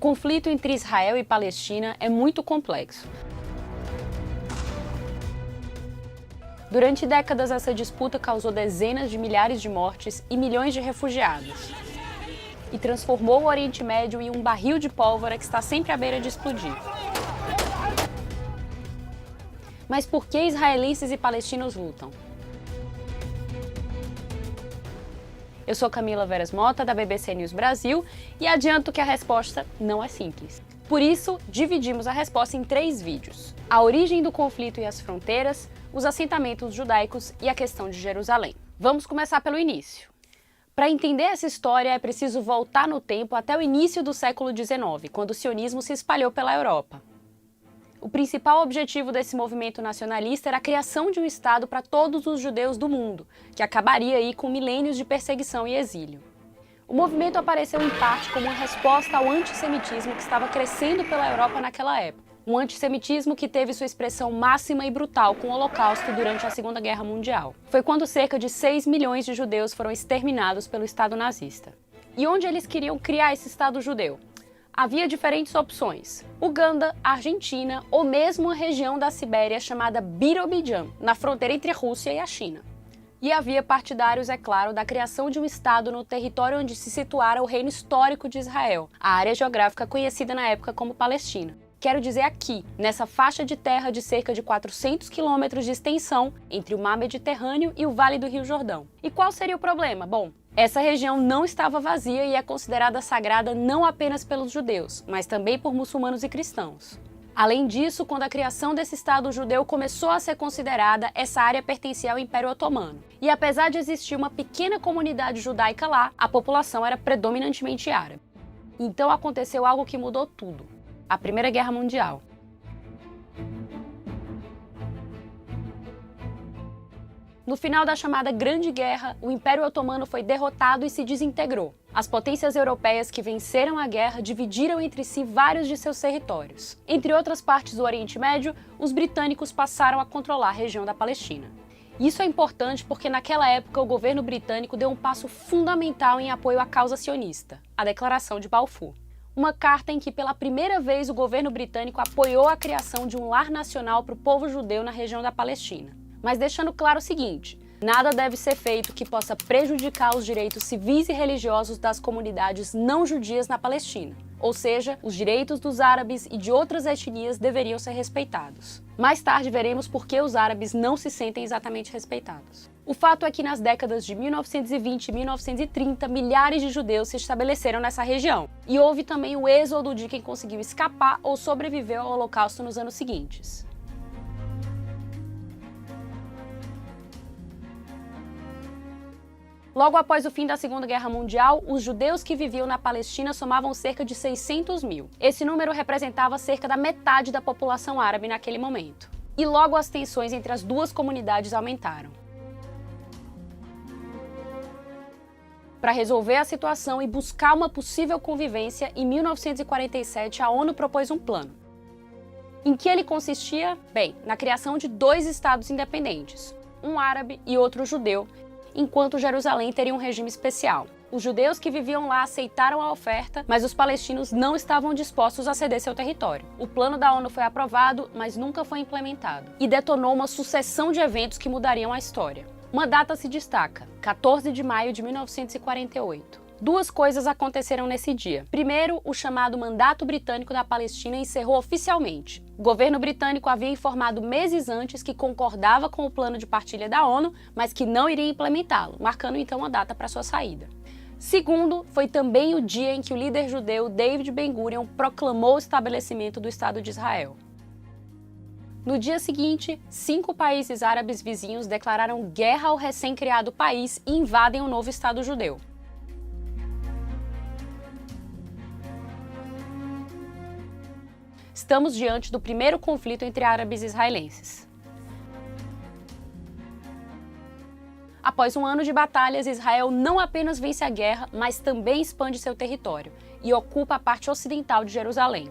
conflito entre Israel e Palestina é muito complexo. Durante décadas, essa disputa causou dezenas de milhares de mortes e milhões de refugiados. E transformou o Oriente Médio em um barril de pólvora que está sempre à beira de explodir. Mas por que israelenses e palestinos lutam? Eu sou Camila Veras Mota, da BBC News Brasil, e adianto que a resposta não é simples. Por isso, dividimos a resposta em 3 vídeos: a origem do conflito e as fronteiras, os assentamentos judaicos e a questão de Jerusalém. Vamos começar pelo início. Para entender essa história, é preciso voltar no tempo até o início do século XIX, quando o sionismo se espalhou pela Europa. O principal objetivo desse movimento nacionalista era a criação de um Estado para todos os judeus do mundo, que acabaria aí com milênios de perseguição e exílio. O movimento apareceu em parte como uma resposta ao antissemitismo que estava crescendo pela Europa naquela época. Um antissemitismo que teve sua expressão máxima e brutal com o Holocausto durante a Segunda Guerra Mundial. Foi quando cerca de 6 milhões de judeus foram exterminados pelo Estado nazista. E onde eles queriam criar esse Estado judeu? Havia diferentes opções: Uganda, Argentina ou mesmo a região da Sibéria chamada Birobidjan, na fronteira entre a Rússia e a China. E havia partidários, é claro, da criação de um Estado no território onde se situara o reino histórico de Israel, a área geográfica conhecida na época como Palestina. Quero dizer aqui, nessa faixa de terra de cerca de 400 quilômetros de extensão entre o mar Mediterrâneo e o Vale do Rio Jordão. E qual seria o problema? Bom, essa região não estava vazia e é considerada sagrada não apenas pelos judeus, mas também por muçulmanos e cristãos. Além disso, quando a criação desse Estado judeu começou a ser considerada, essa área pertencia ao Império Otomano. E apesar de existir uma pequena comunidade judaica lá, a população era predominantemente árabe. Então aconteceu algo que mudou tudo: a Primeira Guerra Mundial. No final da chamada Grande Guerra, o Império Otomano foi derrotado e se desintegrou. As potências europeias que venceram a guerra dividiram entre si vários de seus territórios. Entre outras partes do Oriente Médio, os britânicos passaram a controlar a região da Palestina. Isso é importante porque naquela época o governo britânico deu um passo fundamental em apoio à causa sionista, a Declaração de Balfour. Uma carta em que pela primeira vez o governo britânico apoiou a criação de um lar nacional para o povo judeu na região da Palestina. Mas deixando claro o seguinte: nada deve ser feito que possa prejudicar os direitos civis e religiosos das comunidades não judias na Palestina. Ou seja, os direitos dos árabes e de outras etnias deveriam ser respeitados. Mais tarde veremos por que os árabes não se sentem exatamente respeitados. O fato é que nas décadas de 1920 e 1930, milhares de judeus se estabeleceram nessa região. E houve também o êxodo de quem conseguiu escapar ou sobreviveu ao Holocausto nos anos seguintes. Logo após o fim da Segunda Guerra Mundial, os judeus que viviam na Palestina somavam cerca de 600 mil. Esse número representava cerca da metade da população árabe naquele momento. E logo as tensões entre as duas comunidades aumentaram. Para resolver a situação e buscar uma possível convivência, em 1947 a ONU propôs um plano. Em que ele consistia? Bem, na criação de 2 estados independentes, um árabe e outro judeu, enquanto Jerusalém teria um regime especial. Os judeus que viviam lá aceitaram a oferta, mas os palestinos não estavam dispostos a ceder seu território. O plano da ONU foi aprovado, mas nunca foi implementado, e detonou uma sucessão de eventos que mudariam a história. Uma data se destaca: 14 de maio de 1948. 2 coisas aconteceram nesse dia. Primeiro, o chamado Mandato Britânico da Palestina encerrou oficialmente. O governo britânico havia informado meses antes que concordava com o plano de partilha da ONU, mas que não iria implementá-lo, marcando então a data para sua saída. Segundo, foi também o dia em que o líder judeu David Ben-Gurion proclamou o estabelecimento do Estado de Israel. No dia seguinte, 5 países árabes vizinhos declararam guerra ao recém-criado país e invadem o novo Estado judeu. Estamos diante do primeiro conflito entre árabes e israelenses. Após um ano de batalhas, Israel não apenas vence a guerra, mas também expande seu território e ocupa a parte ocidental de Jerusalém.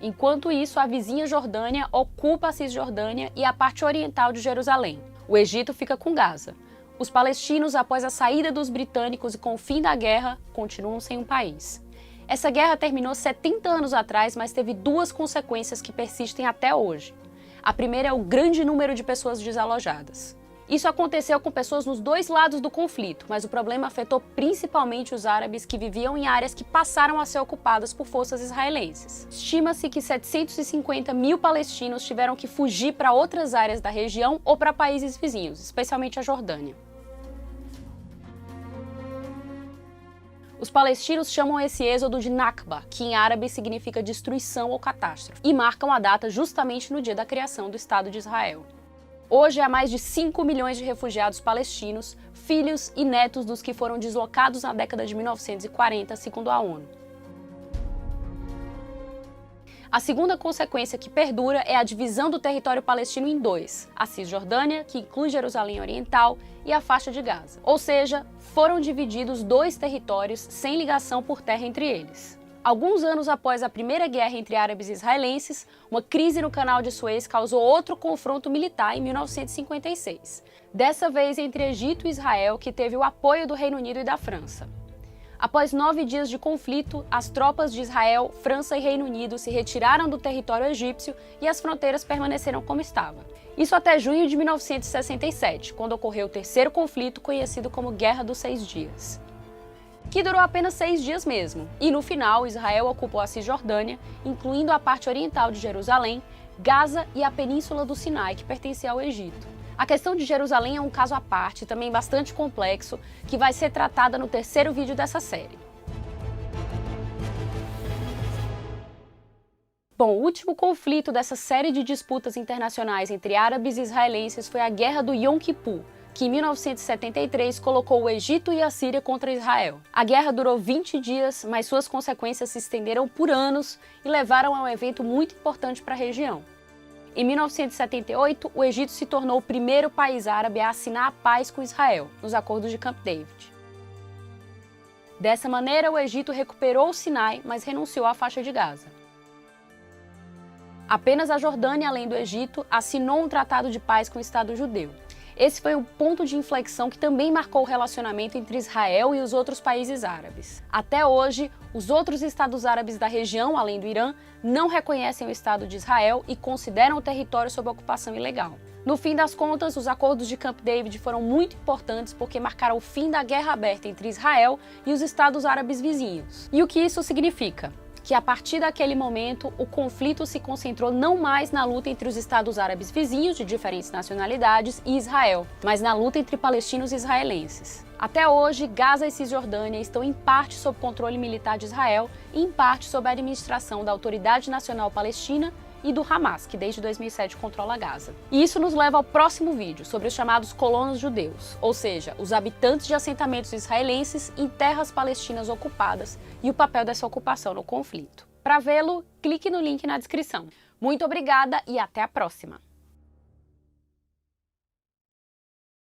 Enquanto isso, a vizinha Jordânia ocupa a Cisjordânia e a parte oriental de Jerusalém. O Egito fica com Gaza. Os palestinos, após a saída dos britânicos e com o fim da guerra, continuam sem um país. Essa guerra terminou 70 anos atrás, mas teve duas consequências que persistem até hoje. A primeira é o grande número de pessoas desalojadas. Isso aconteceu com pessoas nos dois lados do conflito, mas o problema afetou principalmente os árabes que viviam em áreas que passaram a ser ocupadas por forças israelenses. Estima-se que 750 mil palestinos tiveram que fugir para outras áreas da região ou para países vizinhos, especialmente a Jordânia. Os palestinos chamam esse êxodo de Nakba, que em árabe significa destruição ou catástrofe, e marcam a data justamente no dia da criação do Estado de Israel. Hoje há mais de 5 milhões de refugiados palestinos, filhos e netos dos que foram deslocados na década de 1940, segundo a ONU. A segunda consequência que perdura é a divisão do território palestino em dois, a Cisjordânia, que inclui Jerusalém Oriental, e a faixa de Gaza. Ou seja, foram divididos dois territórios sem ligação por terra entre eles. Alguns anos após a primeira guerra entre árabes e israelenses, uma crise no canal de Suez causou outro confronto militar em 1956. Dessa vez entre Egito e Israel, que teve o apoio do Reino Unido e da França. Após 9 dias de conflito, as tropas de Israel, França e Reino Unido se retiraram do território egípcio e as fronteiras permaneceram como estavam. Isso até junho de 1967, quando ocorreu o terceiro conflito conhecido como Guerra dos 6 Dias. Que durou apenas 6 dias mesmo, e no final Israel ocupou a Cisjordânia, incluindo a parte oriental de Jerusalém, Gaza e a Península do Sinai, que pertencia ao Egito. A questão de Jerusalém é um caso à parte, também bastante complexo, que vai ser tratada no terceiro vídeo dessa série. Bom, o último conflito dessa série de disputas internacionais entre árabes e israelenses foi a Guerra do Yom Kippur, que em 1973 colocou o Egito e a Síria contra Israel. A guerra durou 20 dias, mas suas consequências se estenderam por anos e levaram a um evento muito importante para a região. Em 1978, o Egito se tornou o primeiro país árabe a assinar a paz com Israel, nos acordos de Camp David. Dessa maneira, o Egito recuperou o Sinai, mas renunciou à faixa de Gaza. Apenas a Jordânia, além do Egito, assinou um tratado de paz com o Estado judeu. Esse foi um ponto de inflexão que também marcou o relacionamento entre Israel e os outros países árabes. Até hoje, os outros estados árabes da região, além do Irã, não reconhecem o Estado de Israel e consideram o território sob ocupação ilegal. No fim das contas, os acordos de Camp David foram muito importantes porque marcaram o fim da guerra aberta entre Israel e os estados árabes vizinhos. E o que isso significa? Que a partir daquele momento, o conflito se concentrou não mais na luta entre os estados árabes vizinhos de diferentes nacionalidades e Israel, mas na luta entre palestinos e israelenses. Até hoje, Gaza e Cisjordânia estão em parte sob controle militar de Israel e em parte sob a administração da Autoridade Nacional Palestina e do Hamas, que desde 2007 controla Gaza. E isso nos leva ao próximo vídeo, sobre os chamados colonos judeus, ou seja, os habitantes de assentamentos israelenses em terras palestinas ocupadas e o papel dessa ocupação no conflito. Para vê-lo, clique no link na descrição. Muito obrigada e até a próxima!